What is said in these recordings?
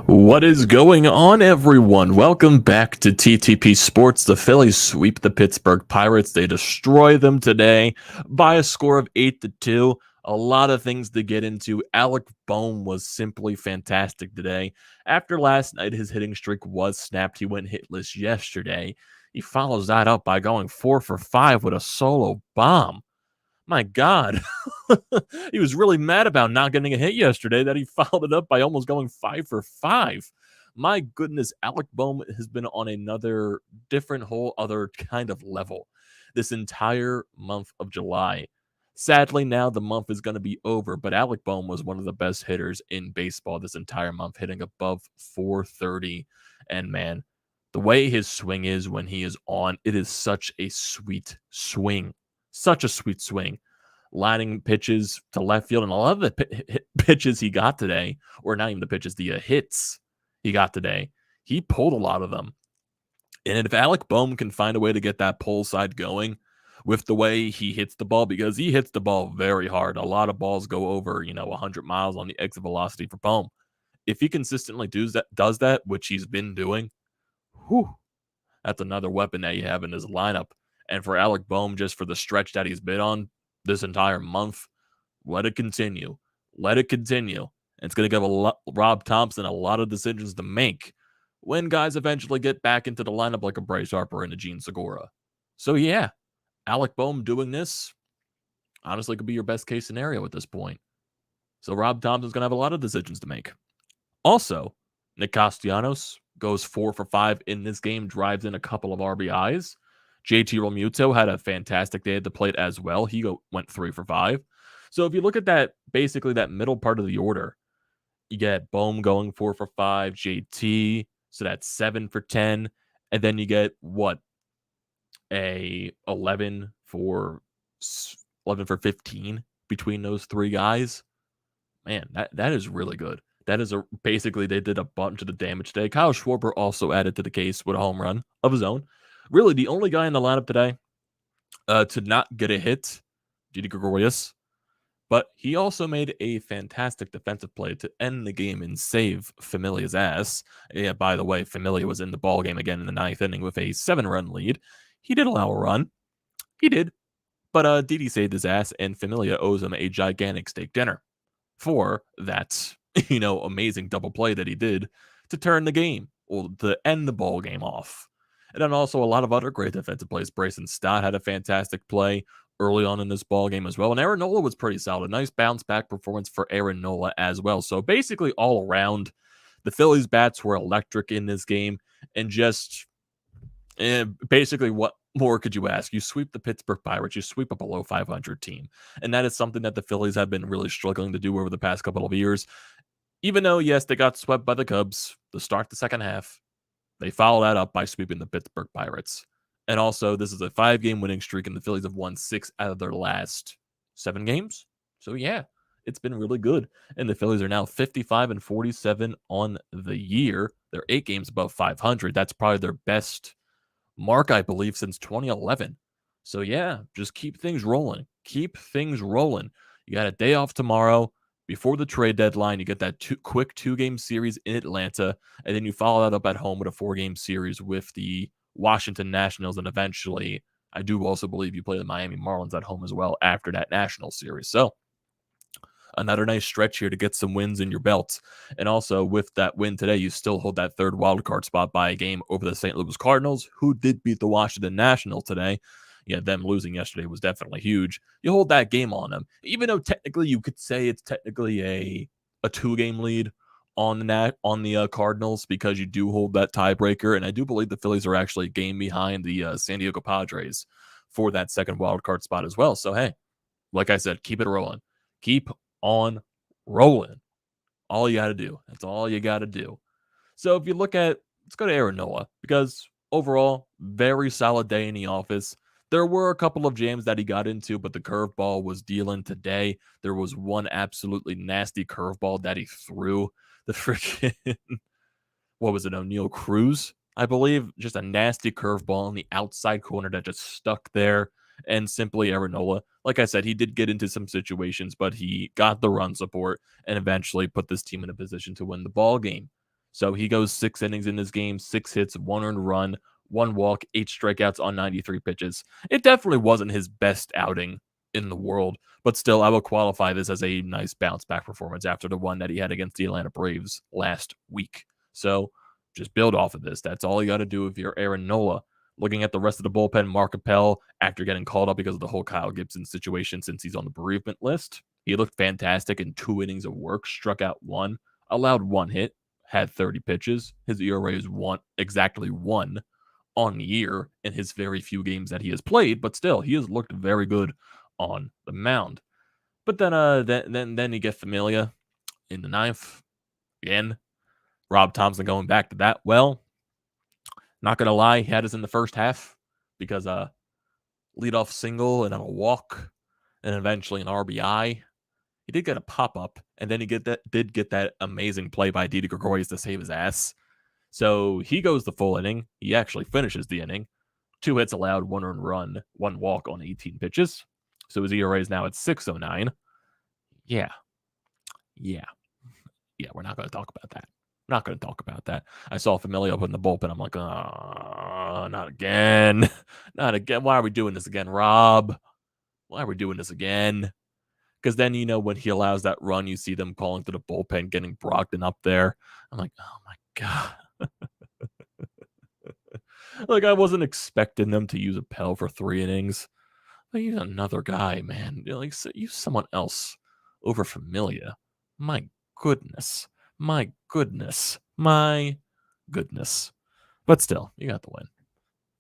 What is going on, everyone? Welcome back to TTP Sports. The Phillies sweep the Pittsburgh Pirates. They destroy them today by a score of 8-2. A lot of things to get into. Alec Bohm was simply fantastic today. After last night, his hitting streak was snapped. He went hitless yesterday. He follows that up by going 4 for 5 with a solo bomb. My God, he was really mad about not getting a hit yesterday that he followed it up by almost going 5 for 5. My goodness, Alec Bohm has been on another different whole other kind of level this entire month of July. Sadly, now the month is going to be over, but Alec Bohm was one of the best hitters in baseball this entire month, hitting above 430. And man, the way his swing is when he is on, it is such a sweet swing. Such a sweet swing. Lining pitches to left field, and a lot of the pitches he got today, or not even the pitches, the hits he got today, he pulled a lot of them. And if Alec Bohm can find a way to get that pull side going with the way he hits the ball, because he hits the ball very hard. A lot of balls go over, 100 miles on the exit velocity for Bohm. If he consistently does that, which he's been doing, that's another weapon that you have in his lineup. And for Alec Bohm, just for the stretch that he's been on this entire month, let it continue. Let it continue. And it's going to give Rob Thompson a lot of decisions to make when guys eventually get back into the lineup like a Bryce Harper and a Gene Segura. So yeah, Alec Bohm doing this honestly could be your best case scenario at this point. So Rob Thompson's going to have a lot of decisions to make. Also, Nick Castellanos goes 4 for 5 in this game, drives in a couple of RBIs. JT Realmuto had a fantastic day at the plate as well. He went 3 for 5. So if you look at that, basically that middle part of the order, you get Bohm going 4 for 5, JT, so that's 7 for 10. And then you get a 11 for 15 between those three guys. Man, that is really good. That is basically they did a bunch of the damage today. Kyle Schwarber also added to the case with a home run of his own. Really, the only guy in the lineup today to not get a hit, Didi Gregorius, but he also made a fantastic defensive play to end the game and save Familia's ass. Yeah, by the way, Familia was in the ball game again in the 9th inning with a 7-run lead. He did allow a run. He did. But Didi saved his ass, and Familia owes him a gigantic steak dinner for that, amazing double play that he did to turn the game or to end the ball game off. And then also a lot of other great defensive plays. Bryson Stott had a fantastic play early on in this ball game as well. And Aaron Nola was pretty solid. Nice bounce back performance for Aaron Nola as well. So basically all around, the Phillies bats were electric in this game. And just basically what more could you ask? You sweep the Pittsburgh Pirates, you sweep a below 500 team. And that is something that the Phillies have been really struggling to do over the past couple of years. Even though, yes, they got swept by the Cubs to start the second half, they followed that up by sweeping the Pittsburgh Pirates. And also, this is a 5-game winning streak, and the Phillies have won 6 out of their last 7 games. So, yeah, it's been really good. And the Phillies are now 55-47 on the year. They're 8 games above 500. That's probably their best mark, I believe, since 2011. So, yeah, just keep things rolling. Keep things rolling. You got a day off tomorrow. Before the trade deadline, you get that quick 2-game series in Atlanta, and then you follow that up at home with a 4-game series with the Washington Nationals, and eventually, I do also believe you play the Miami Marlins at home as well after that National series. So, another nice stretch here to get some wins in your belt. And also, with that win today, you still hold that third wildcard spot by a game over the St. Louis Cardinals, who did beat the Washington Nationals today. Yeah, them losing yesterday was definitely huge. You hold that game on them, even though technically you could say it's technically a 2-game lead on the Cardinals, because you do hold that tiebreaker, and I do believe the Phillies are actually a game behind the San Diego Padres for that second wild card spot as well. So hey, like I said, keep it rolling, keep on rolling. All you got to do. That's all you got to do. So if you look at, let's go to Aaron Nola, because overall, very solid day in the office. There were a couple of jams that he got into, but the curveball was dealing today. There was one absolutely nasty curveball that he threw. The freaking, what was it, O'Neal Cruz, I believe? Just a nasty curveball in the outside corner that just stuck there. And simply Aaron Nola, like I said, he did get into some situations, but he got the run support and eventually put this team in a position to win the ball game. So he goes 6 innings in this game, 6 hits, 1 earned run, 1 walk, 8 strikeouts on 93 pitches. It definitely wasn't his best outing in the world, but still, I will qualify this as a nice bounce back performance after the one that he had against the Atlanta Braves last week. So just build off of this. That's all you got to do if you're Aaron Nola. Looking at the rest of the bullpen, Mark Appel, after getting called up because of the whole Kyle Gibson situation since he's on the bereavement list, he looked fantastic in 2 innings of work, struck out 1, allowed 1 hit, had 30 pitches. His ERA is exactly 1 on year in his very few games that he has played, but still, he has looked very good on the mound. But then you get Familia in the 9th. Again, Rob Thompson going back to that. Well, not going to lie, he had us in the first half because leadoff single and then a walk and eventually an RBI. He did get a pop-up, and then he did get that amazing play by Didi Gregorius to save his ass. So he goes the full inning. He actually finishes the inning. 2 hits allowed, 1 earned run, 1 walk on 18 pitches. So his ERA is now at 6.09. Yeah, we're not going to talk about that. Not going to talk about that. I saw Familia up in the bullpen. I'm like, not again. Not again. Why are we doing this again, Rob? Why are we doing this again? Because then, when he allows that run, you see them calling to the bullpen, getting Brogdon up there. I'm like, oh my God. Like, I wasn't expecting them to use Appel for 3 innings. But use another guy, man. Use someone else over Familia. My goodness. My goodness. My goodness. But still, you got the win.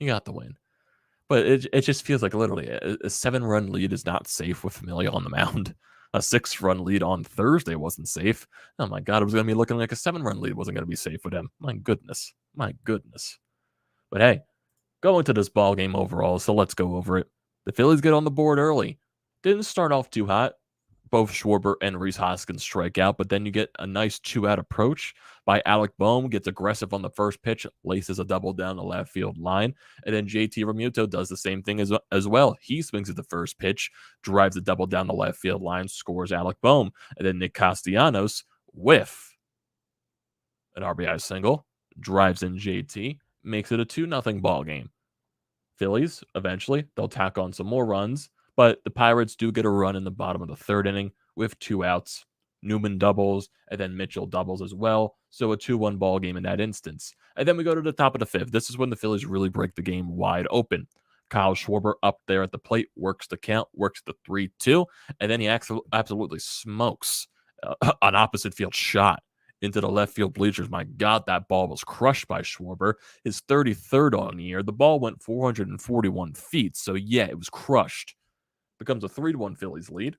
You got the win. But it just feels like literally a 7-run lead is not safe with Familia on the mound. A 6-run lead on Thursday wasn't safe. Oh my God, it was going to be looking like a 7-run lead wasn't going to be safe with him. My goodness. My goodness. But hey, going to this ball game overall, so let's go over it. The Phillies get on the board early. Didn't start off too hot. Both Schwarber and Rhys Hoskins strike out, but then you get a nice 2-out approach by Alec Bohm, gets aggressive on the first pitch, laces a double down the left field line, and then JT Realmuto does the same thing as well. He swings at the first pitch, drives a double down the left field line, scores Alec Bohm, and then Nick Castellanos with an RBI single, drives in JT, makes it a 2-0 ball game. Phillies, eventually, they'll tack on some more runs, but the Pirates do get a run in the bottom of the 3rd inning with 2 outs. Newman doubles, and then Mitchell doubles as well. So a 2-1 ball game in that instance. And then we go to the top of the 5th. This is when the Phillies really break the game wide open. Kyle Schwarber up there at the plate, works the count, works the 3-2, and then he absolutely smokes an opposite field shot into the left field bleachers. My God, that ball was crushed by Schwarber. His 33rd on the year. The ball went 441 feet. So, yeah, it was crushed. Becomes a 3-1 Phillies lead.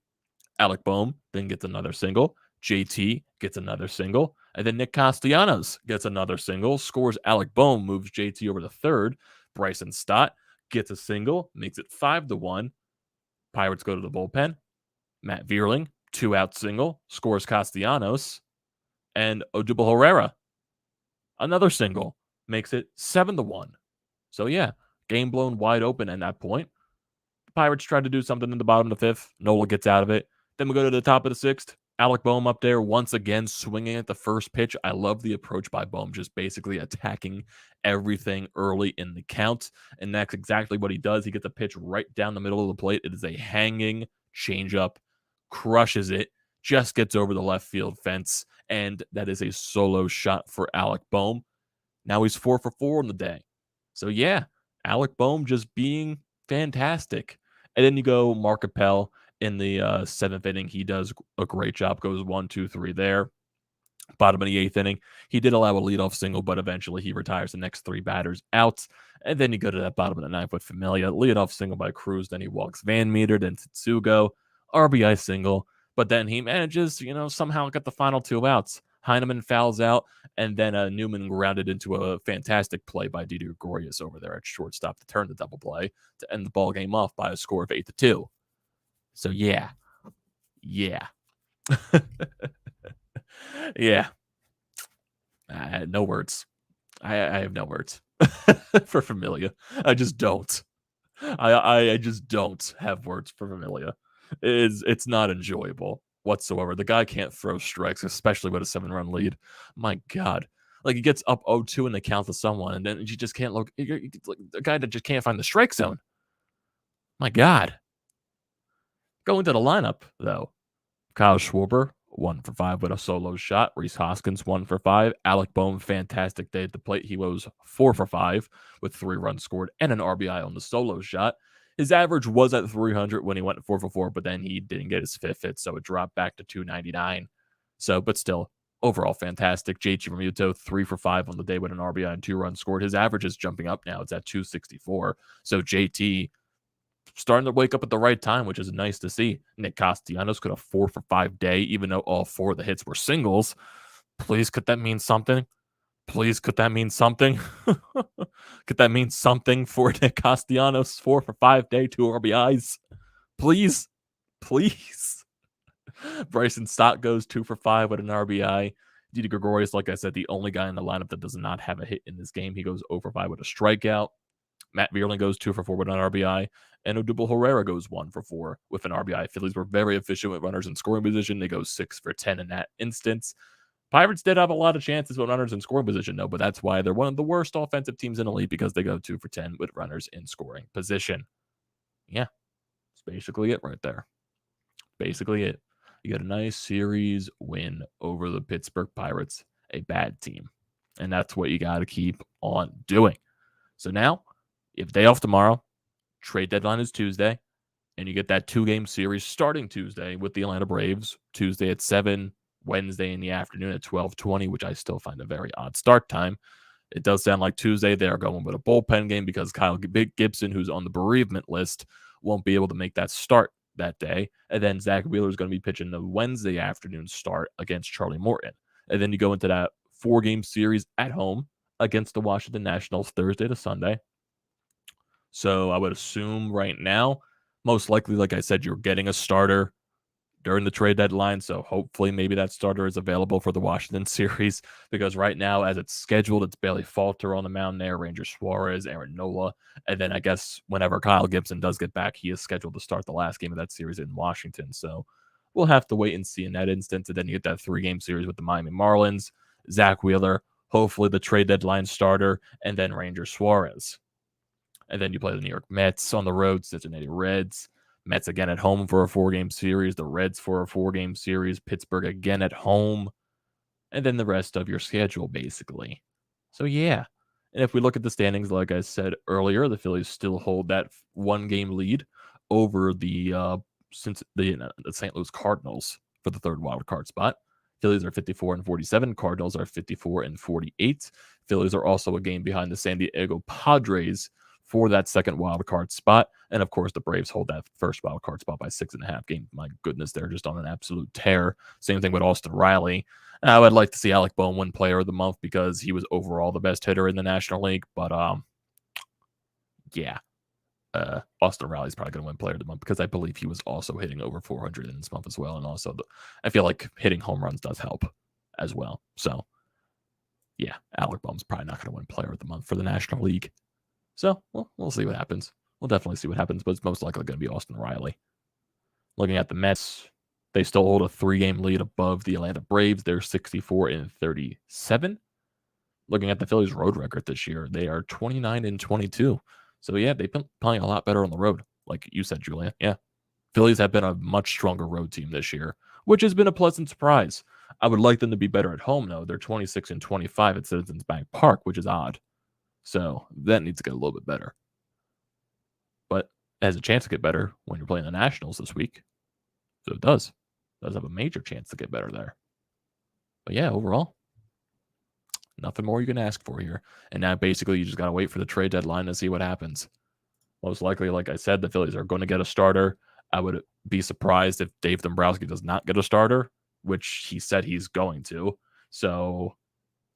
Alec Bohm then gets another single. JT gets another single. And then Nick Castellanos gets another single. Scores Alec Bohm, moves JT over to 3rd. Bryson Stott gets a single, makes it 5-1. Pirates go to the bullpen. Matt Vierling, 2-out single, scores Castellanos. And Odubel Herrera, another single, makes it 7-1. So, yeah, game blown wide open at that point. The Pirates try to do something in the bottom of the 5th. Nola gets out of it. Then we go to the top of the 6th. Alec Bohm up there once again swinging at the first pitch. I love the approach by Bohm, just basically attacking everything early in the count. And that's exactly what he does. He gets a pitch right down the middle of the plate. It is a hanging changeup, crushes it, just gets over the left field fence. And that is a solo shot for Alec Bohm. Now he's 4 for 4 on the day. So, yeah, Alec Bohm just being fantastic. And then you go Mark Appel in the 7th inning. He does a great job, goes 1, 2, 3 there. Bottom of the 8th inning, he did allow a leadoff single, but eventually he retires the next 3 batters out. And then you go to that bottom of the 9th with Familia. Leadoff single by Cruz. Then he walks Van Meter, then Tetsugo. RBI single. But then he manages, somehow get the final 2 outs. Heineman fouls out, and then Newman grounded into a fantastic play by Didi Gregorius over there at shortstop to turn the double play to end the ball game off by a score of 8-2. So, yeah. Yeah. Yeah. No words. I have no words for Familia. I just don't. I just don't have words for Familia. It's not enjoyable whatsoever. The guy can't throw strikes, especially with a 7-run lead. My God. Like, he gets up 0-2 in the count to someone, and then you just can't look. You're like the guy that just can't find the strike zone. My God. Going to the lineup, though. Kyle Schwarber, 1 for 5 with a solo shot. Rhys Hoskins, 1 for 5. Alec Bohm, fantastic day at the plate. He was 4 for 5 with 3 runs scored and an RBI on the solo shot. His average was at 300 when he went 4 for 4, but then he didn't get his fifth hit, so it dropped back to 299. So, but still, overall fantastic. JT Realmuto, 3 for 5 on the day with an RBI and 2 runs scored. His average is jumping up now. It's at 264. So JT starting to wake up at the right time, which is nice to see. Nick Castellanos could have 4 for 5 day, even though all 4 of the hits were singles. Please, could that mean something? Please, could that mean something? Could that mean something for Nick Castellanos? 4 for 5 day, 2 RBIs. Please, please. Bryson Stott goes 2 for 5 with an RBI. Didi Gregorius, like I said, the only guy in the lineup that does not have a hit in this game. He goes 0 for 5 with a strikeout. Matt Vierling goes 2 for 4 with an RBI, and Odubel Herrera goes 1 for 4 with an RBI. Phillies were very efficient with runners in scoring position. They go 6 for 10 in that instance. Pirates did have a lot of chances with runners in scoring position, though, but that's why they're one of the worst offensive teams in the league, because they go 2 for 10 with runners in scoring position. Yeah, that's basically it right there. Basically it. You get a nice series win over the Pittsburgh Pirates, a bad team. And that's what you got to keep on doing. So now, you have day off tomorrow. Trade deadline is Tuesday. And you get that 2-game series starting Tuesday with the Atlanta Braves. Tuesday at 7, Wednesday in the afternoon at 12:20, which I still find a very odd start time. It does sound like Tuesday they are going with a bullpen game because Kyle Gibson, who's on the bereavement list, won't be able to make that start that day. And then Zack Wheeler is going to be pitching the Wednesday afternoon start against Charlie Morton. And then you go into that 4-game series at home against the Washington Nationals Thursday to Sunday. So I would assume right now, most likely, like I said, you're getting a starter during the trade deadline. So hopefully maybe that starter is available for the Washington series, because right now, as it's scheduled, it's Bailey Falter on the mound there, Ranger Suarez, Aaron Nola. And then I guess whenever Kyle Gibson does get back, he is scheduled to start the last game of that series in Washington. So we'll have to wait and see in that instance. And then you get that 3-game series with the Miami Marlins, Zack Wheeler, hopefully the trade deadline starter, and then Ranger Suarez. And then you play the New York Mets on the road, Cincinnati Reds, Mets again at home for a 4-game series, the Reds for a 4-game series, Pittsburgh again at home, and then the rest of your schedule, basically. So, yeah. And if we look at the standings, like I said earlier, the Phillies still hold that 1-game lead over the St. Louis Cardinals for the 3rd wild card spot. Phillies are 54-47. Cardinals are 54-48. Phillies are also a game behind the San Diego Padres for that 2nd wild card spot. And of course, the Braves hold that 1st wild card spot by 6.5 games. My goodness, they're just on an absolute tear. Same thing with Austin Riley. I would like to see Alec Bohm win Player of the Month because he was overall the best hitter in the National League. But yeah, Austin Riley's probably going to win Player of the Month because I believe he was also hitting over 400 in this month as well. And also, I feel like hitting home runs does help as well. So yeah, Alec Bohm's probably not going to win Player of the Month for the National League. So, we'll see what happens. We'll definitely see what happens, but it's most likely going to be Austin Riley. Looking at the Mets, they still hold a 3-game lead above the Atlanta Braves. They're 64-37. Looking at the Phillies' road record this year, they are 29-22. So, yeah, they've been playing a lot better on the road, like you said, Julia. Yeah, Phillies have been a much stronger road team this year, which has been a pleasant surprise. I would like them to be better at home, though. They're 26-25 at Citizens Bank Park, which is odd. So that needs to get a little bit better. But it has a chance to get better when you're playing the Nationals this week. So it does. It does have a major chance to get better there. But yeah, overall, nothing more you can ask for here. And now basically you just got to wait for the trade deadline to see what happens. Most likely, like I said, the Phillies are going to get a starter. I would be surprised if Dave Dombrowski does not get a starter, which he said he's going to. So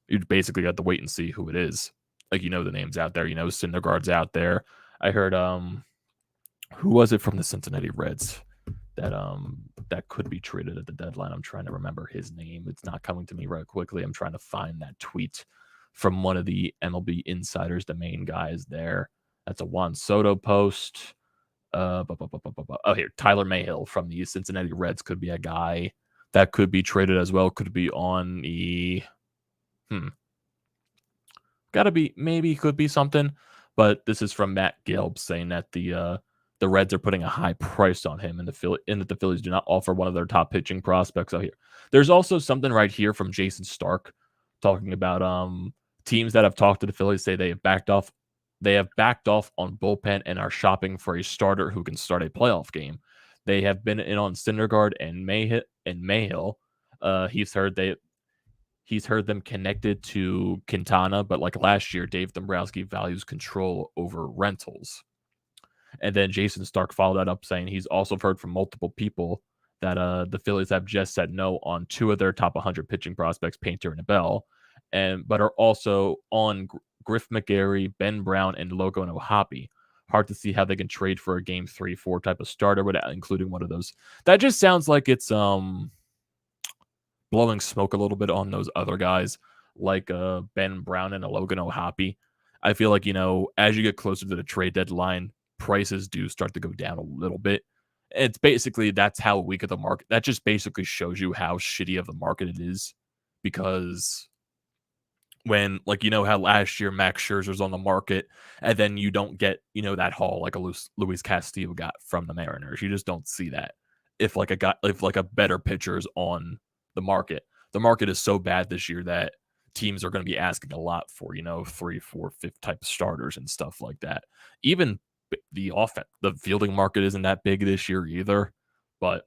you basically got to wait and see who it is. Like, you know the names out there. You know Syndergaard's out there. I heard, who was it from the Cincinnati Reds that could be traded at the deadline? I'm trying to remember his name. It's not coming to me right quickly. I'm trying to find that tweet from one of the MLB insiders, the main guys there. That's a Juan Soto post. Oh, here, Tyler Mayhill from the Cincinnati Reds could be a guy that could be traded as well. Could be on the maybe could be something, but this is from Matt Gelb saying that the Reds are putting a high price on him, and that the Phillies do not offer one of their top pitching prospects out here. There's also something right here from Jason Stark talking about teams that have talked to the Phillies say they have backed off. They have backed off on bullpen and are shopping for a starter who can start a playoff game. They have been in on Syndergaard and Mayhill. He's heard them connected to Quintana, but like last year, Dave Dombrowski values control over rentals. And then Jason Stark followed that up saying he's also heard from multiple people that the Phillies have just said no on two of their top 100 pitching prospects, Painter and Bell, but are also on Griff McGarry, Ben Brown, and Logan O'Hoppe. Hard to see how they can trade for a game 3-4 type of starter without including one of those. That just sounds like it's blowing smoke a little bit on those other guys like Ben Brown and a Logan O'Hoppe. I feel like, as you get closer to the trade deadline, prices do start to go down a little bit. It's basically that's how weak of the market. That just basically shows you how shitty of the market it is, because when how last year Max Scherzer's on the market, and then you don't get that haul like a Luis Castillo got from the Mariners. You just don't see that if a better pitcher is on the market. The market is so bad this year that teams are going to be asking a lot for 3, 4, 5 type of starters and stuff like that. Even the fielding market isn't that big this year either. But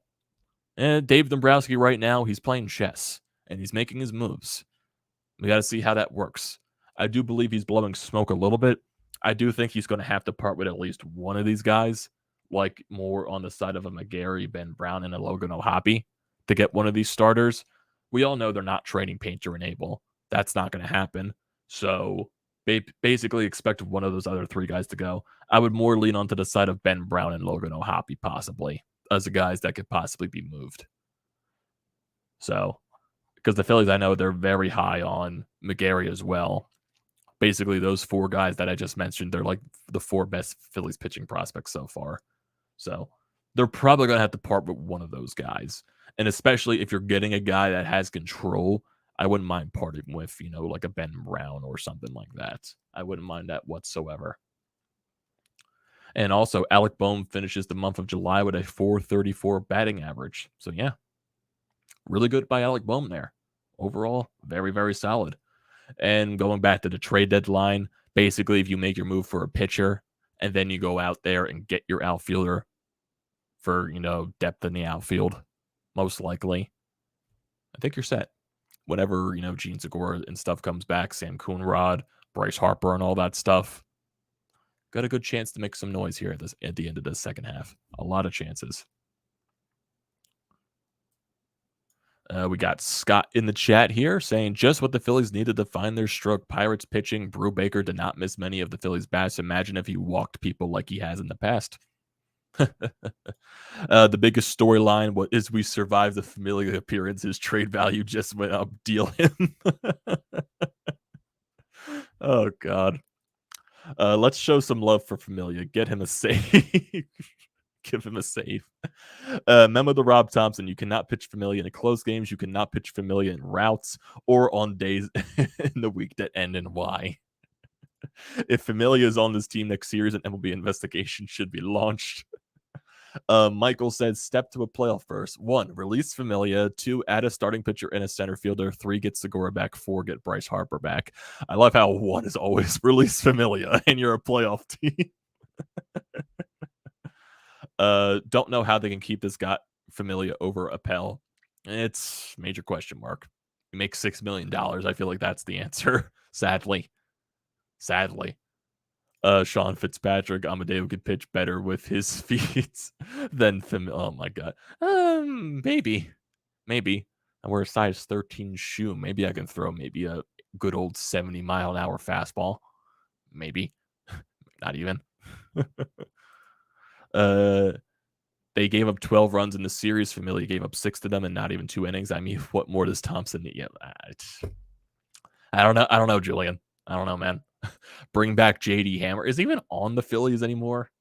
Dave Dombrowski right now, he's playing chess and he's making his moves. We got to see how that works. I do believe he's blowing smoke a little bit. I do think he's going to have to part with at least one of these guys, like more on the side of a McGarry, Ben Brown, and a Logan O'Hoppe to get one of these starters. We all know they're not trading Painter and Abel. That's not going to happen. So basically expect one of those other three guys to go. I would more lean onto the side of Ben Brown and Logan O'Hoppe possibly as the guys that could possibly be moved. So, because the Phillies, I know they're very high on McGarry as well. Basically, those 4 guys that I just mentioned, they're like the 4 best Phillies pitching prospects so far. So they're probably going to have to part with one of those guys. And especially if you're getting a guy that has control, I wouldn't mind parting with, like a Ben Brown or something like that. I wouldn't mind that whatsoever. And also, Alec Bohm finishes the month of July with a .434 batting average. So, yeah, really good by Alec Bohm there. Overall, very, very solid. And going back to the trade deadline, basically, if you make your move for a pitcher and then you go out there and get your outfielder for, depth in the outfield, most likely, I think you're set. Whenever, Gene Segura and stuff comes back, Sam Coonrod, Bryce Harper, and all that stuff, got a good chance to make some noise here at the end of the second half. A lot of chances. We got Scott in the chat here saying just what the Phillies needed to find their stroke. Pirates pitching. Brew Baker did not miss many of the Phillies' bats. Imagine if he walked people like he has in the past. The biggest storyline is we survived the Familia appearance. His trade value just went up. Deal him. Oh, God. Let's show some love for Familia. Get him a save. Give him a save. Memo to Rob Thompson. You cannot pitch Familia in close games. You cannot pitch Familia in routes or on days in the week that end in Y. If Familia is on this team next series, an MLB investigation should be launched. Michael said, step to a playoff burst. 1, release Familia. 2, add a starting pitcher and a center fielder. 3, get Segura back. 4, get Bryce Harper back. I love how 1 is always release Familia and you're a playoff team. Don't know how they can keep this guy Familia over Appel. It's major question mark. You make $6 million. I feel like that's the answer. Sadly. Sean Fitzpatrick, Amadeo could pitch better with his feet than Familia. Oh my God. Maybe. I wear a size 13 shoe. Maybe I can throw maybe a good old 70-mile-an-hour fastball. Maybe. Not even. They gave up 12 runs in the series. Familia gave up 6 to them in not even 2 innings. I mean, what more does Thompson need? Yeah, I don't know, Julian. I don't know, man. Bring back JD Hammer. Is he even on the Phillies anymore?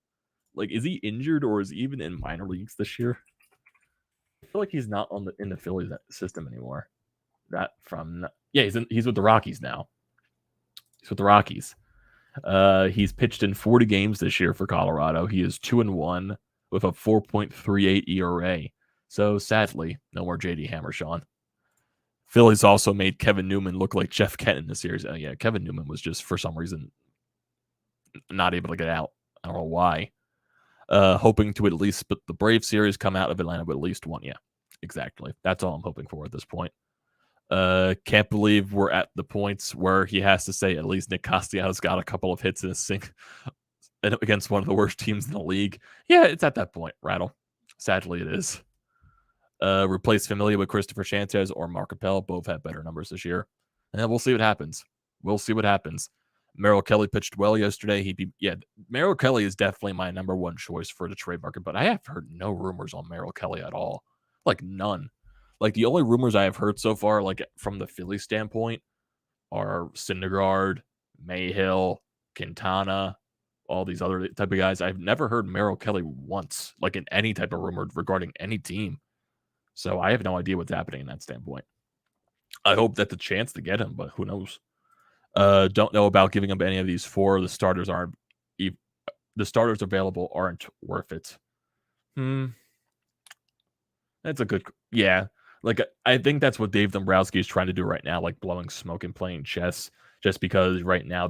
Like, is he injured or is he even in minor leagues this year? I feel like he's not in the Phillies system anymore. He's with the Rockies now. He's with the Rockies. He's pitched in 40 games this year for Colorado. He is 2-1 with a 4.38 ERA. So sadly, no more JD Hammershaw. Phillies also made Kevin Newman look like Jeff Kent in the series. Yeah, Kevin Newman was just, for some reason, not able to get out. I don't know why. Hoping to at least split the Brave series, come out of Atlanta with at least one. Yeah, exactly. That's all I'm hoping for at this point. Can't believe we're at the points where he has to say at least Nick Castellanos got a couple of hits in a sync against one of the worst teams in the league. Yeah, it's at that point, Rattle. Sadly, it is. Replace Familia with Christopher Sanchez or Mark Appel. Both have better numbers this year. And we'll see what happens. We'll see what happens. Merrill Kelly pitched well yesterday. Merrill Kelly is definitely my number one choice for the trade market, but I have heard no rumors on Merrill Kelly at all. Like, none. Like, the only rumors I have heard so far, like, from the Phillies standpoint, are Syndergaard, Mayhill, Quintana, all these other type of guys. I've never heard Merrill Kelly once, like, in any type of rumor regarding any team. So I have no idea what's happening in that standpoint. I hope that's a chance to get him, but who knows? Don't know about giving up any of these four. The starters available aren't worth it. That's a good, yeah. Like, I think that's what Dave Dombrowski is trying to do right now, like blowing smoke and playing chess. Just because right now,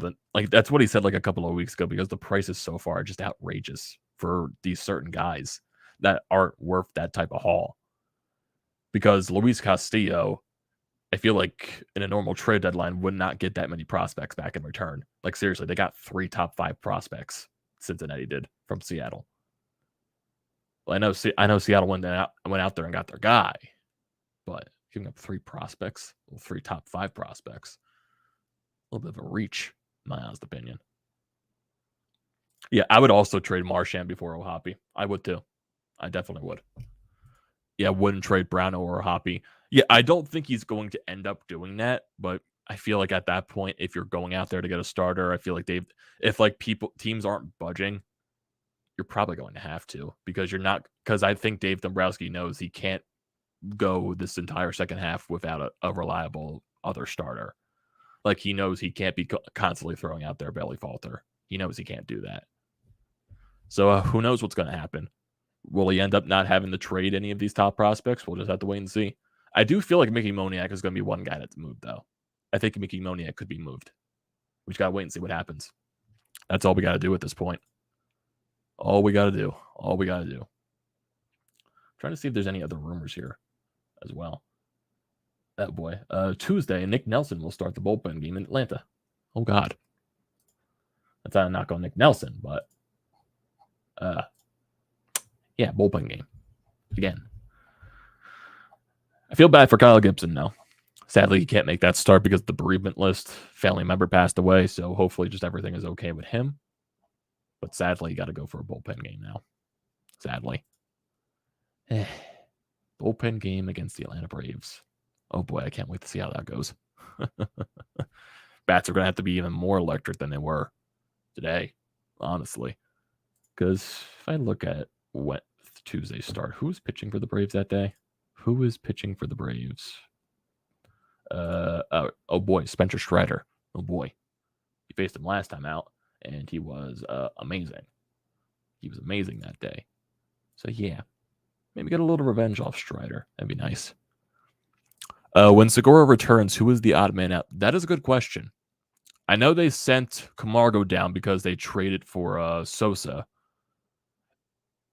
that's what he said like a couple of weeks ago. Because the prices so far are just outrageous for these certain guys that aren't worth that type of haul. Because Luis Castillo, I feel like in a normal trade deadline, would not get that many prospects back in return. Like, seriously, they got 3 top 5 prospects. Cincinnati did from Seattle. Well, I know Seattle went out there and got their guy, but giving up 3 prospects, 3 top 5 prospects, a little bit of a reach, in my honest opinion. Yeah, I would also trade Marchand before Ohapi. I would too. I definitely would. Yeah, wouldn't trade Brown or Hoppy. Yeah, I don't think he's going to end up doing that, but I feel like at that point, if you're going out there to get a starter, I feel like if like teams aren't budging, you're probably going to have to, because I think Dave Dombrowski knows he can't go this entire second half without a reliable other starter. Like, he knows he can't be constantly throwing out their belly falter. He knows he can't do that. So who knows what's going to happen? Will he end up not having to trade any of these top prospects? We'll just have to wait and see. I do feel like Mickey Moniak is going to be one guy that's moved, though. I think Mickey Moniak could be moved. We just got to wait and see what happens. That's all we got to do at this point. All we got to do. I'm trying to see if there's any other rumors here as well. Oh, boy. Tuesday, Nick Nelson will start the bullpen game in Atlanta. Oh, God. That's not a knock on Nick Nelson, but yeah, bullpen game. Again. I feel bad for Kyle Gibson now. Sadly, he can't make that start because the bereavement list. Family member passed away, so hopefully just everything is okay with him. But sadly, you got to go for a bullpen game now. Sadly. Bullpen game against the Atlanta Braves. Oh boy, I can't wait to see how that goes. Bats are going to have to be even more electric than they were today, honestly. Because if I look at what Tuesday start, who was pitching for the Braves that day? Who was pitching for the Braves? Oh boy, Spencer Strider. Oh boy. He faced him last time out, and he was amazing. He was amazing that day. So yeah, maybe get a little revenge off Strider. That'd be nice. When Segura returns, who is the odd man out? That is a good question. I know they sent Camargo down because they traded for Sosa.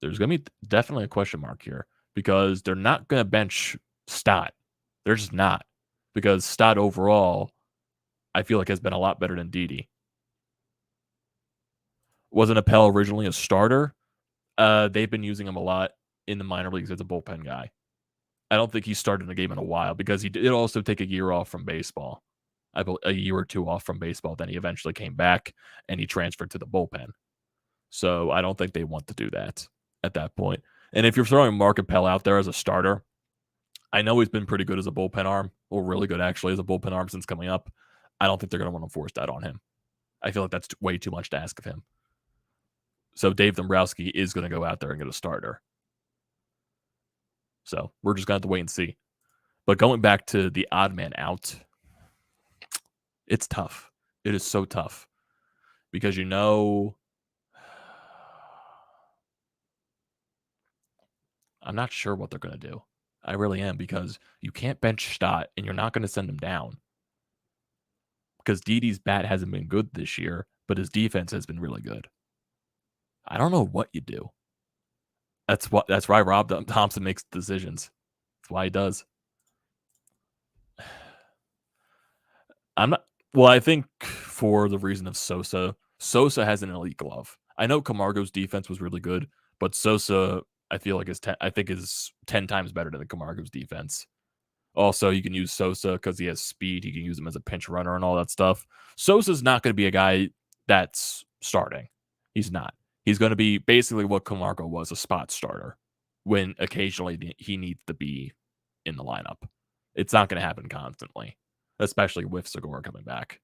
There's going to be definitely a question mark here because they're not going to bench Stott. They're just not. Because Stott overall, I feel like has been a lot better than Didi. Wasn't Appel originally a starter? They've been using him a lot in the minor leagues as a bullpen guy. I don't think he started a game in a while because he did also take a year off from baseball. A year or two off from baseball. Then he eventually came back and he transferred to the bullpen. So I don't think they want to do that at that point. And if you're throwing Mark Appel out there as a starter, I know he's been pretty good as a bullpen arm, or really good actually as a bullpen arm since coming up. I don't think they're going to want to force that on him. I feel like that's way too much to ask of him. So Dave Dombrowski is going to go out there and get a starter. So we're just going to have to wait and see. But going back to the odd man out, it's tough It is so tough because you know I'm not sure what they're going to do. I really am because you can't bench Stott and you're not going to send him down because Didi's bat hasn't been good this year, but his defense has been really good. I don't know what you do. That's why Rob Thompson makes decisions. That's why he does. I'm not. Well, I think for the reason of Sosa has an elite glove. I know Camargo's defense was really good, but Sosa, I feel like is 10 times better than Camargo's defense. Also, you can use Sosa because he has speed. You can use him as a pinch runner and all that stuff. Sosa's not going to be a guy that's starting. He's not. He's going to be basically what Camargo was, a spot starter, when occasionally he needs to be in the lineup. It's not going to happen constantly, especially with Segura coming back.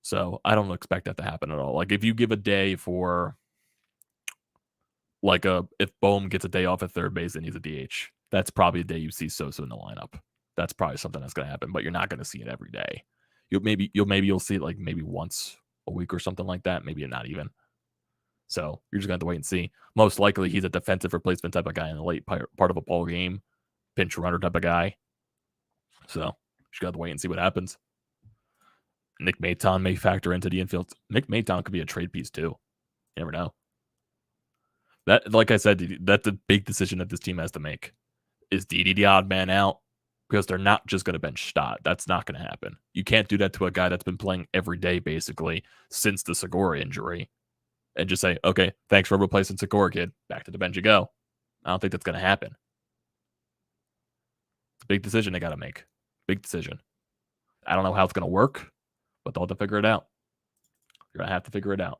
So I don't expect that to happen at all. Like if you give a day for if Bohm gets a day off at third base and he's a DH, that's probably a day you see Sosa in the lineup. That's probably something that's going to happen, but you're not going to see it every day. You'll see it like maybe once a week or something like that. Maybe not even. So you're just going to have to wait and see. Most likely he's a defensive replacement type of guy in the late part of a ball game, pinch runner type of guy. So you just got to wait and see what happens. Nick Maton may factor into the infield. Nick Maton could be a trade piece too. You never know. That, like I said, that's a big decision that this team has to make. Is Didi the odd man out? Because they're not just going to bench Stott. That's not going to happen. You can't do that to a guy that's been playing every day, basically, since the Segura injury. And just say, okay, thanks for replacing Segura, kid. Back to the bench you go. I don't think that's going to happen. It's a big decision they got to make. Big decision. I don't know how it's going to work, but they'll have to figure it out. You're going to have to figure it out.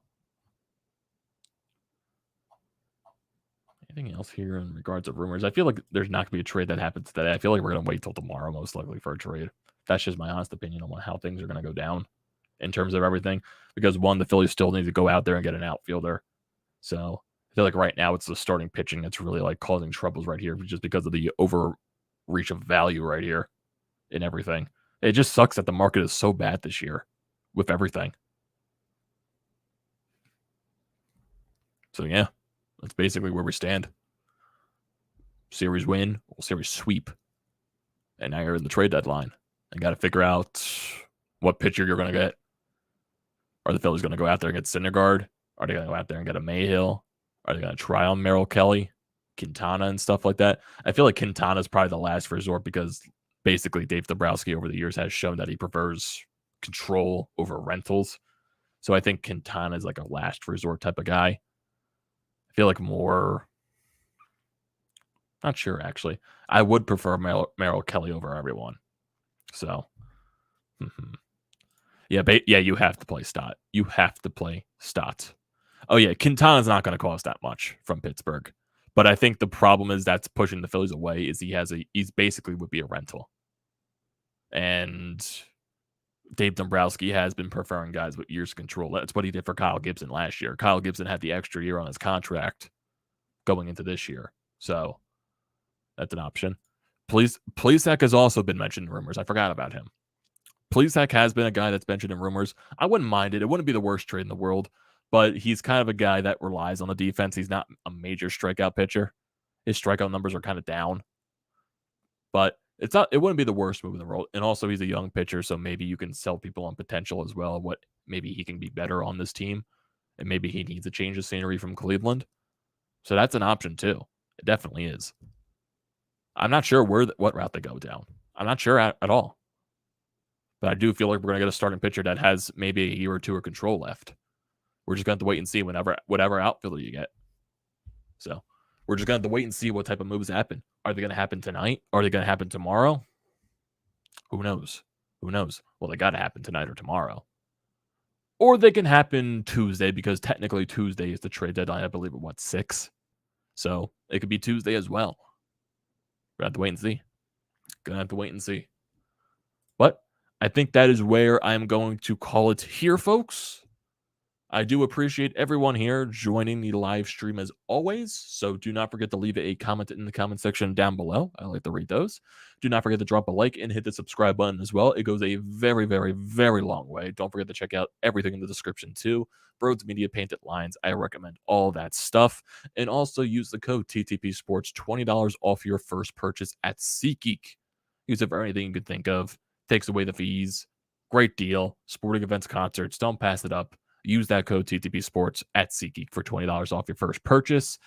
Anything else here in regards to rumors? I feel like there's not going to be a trade that happens today. I feel like we're going to wait till tomorrow, most likely, for a trade. That's just my honest opinion on how things are going to go down in terms of everything. Because, one, the Phillies still need to go out there and get an outfielder. So I feel like right now it's the starting pitching that's really like causing troubles right here just because of the overreach of value right here in everything. It just sucks that the market is so bad this year with everything. So, yeah. That's basically where we stand. Series win, series sweep. And now you're in the trade deadline. And got to figure out what pitcher you're going to get. Are the Phillies going to go out there and get Syndergaard? Are they going to go out there and get a Mayhill? Are they going to try on Merrill Kelly, Quintana, and stuff like that? I feel like Quintana is probably the last resort because basically Dave Dombrowski over the years has shown that he prefers control over rentals. So I think Quintana is like a last resort type of guy. I feel like more, not sure actually. I would prefer Merrill Kelly over everyone. So, yeah, you have to play Stott. You have to play Stott. Oh yeah, Quintana's not going to cost that much from Pittsburgh, but I think the problem is that's pushing the Phillies away. Is he's basically would be a rental, and Dave Dombrowski has been preferring guys with years of control. That's what he did for Kyle Gibson last year. Kyle Gibson had the extra year on his contract going into this year. So that's an option. Plesac has also been mentioned in rumors. I forgot about him. Plesac has been a guy that's mentioned in rumors. I wouldn't mind it. It wouldn't be the worst trade in the world, but he's kind of a guy that relies on the defense. He's not a major strikeout pitcher. His strikeout numbers are kind of down, but it wouldn't be the worst move in the world. And also he's a young pitcher, so maybe you can sell people on potential as well. What maybe he can be better on this team, and maybe he needs a change of scenery from Cleveland. So that's an option too. It definitely is. I'm not sure what route they go down. I'm not sure at all. But I do feel like we're going to get a starting pitcher that has maybe a year or two of control left. We're just going to have to wait and see whatever outfielder you get. So we're just going to have to wait and see what type of moves happen. Are they going to happen tonight? Are they going to happen tomorrow? Who knows? Who knows? Well, they got to happen tonight or tomorrow. Or they can happen Tuesday because technically Tuesday is the trade deadline. I believe at 6? So it could be Tuesday as well. We're going to have to wait and see. Going to have to wait and see. But I think that is where I'm going to call it here, folks. I do appreciate everyone here joining the live stream as always. So do not forget to leave a comment in the comment section down below. I like to read those. Do not forget to drop a like and hit the subscribe button as well. It goes a very, very, very long way. Don't forget to check out everything in the description too. BrodesMedia Painted Lines. I recommend all that stuff. And also use the code TTPSPORTS, $20 off your first purchase at SeatGeek. Use it for anything you could think of. Takes away the fees. Great deal. Sporting events, concerts. Don't pass it up. Use that code TTP Sports at SeatGeek for $20 off your first purchase.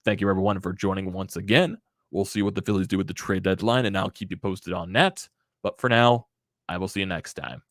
Thank you, everyone, for joining once again. We'll see what the Phillies do with the trade deadline, and I'll keep you posted on that. But for now, I will see you next time.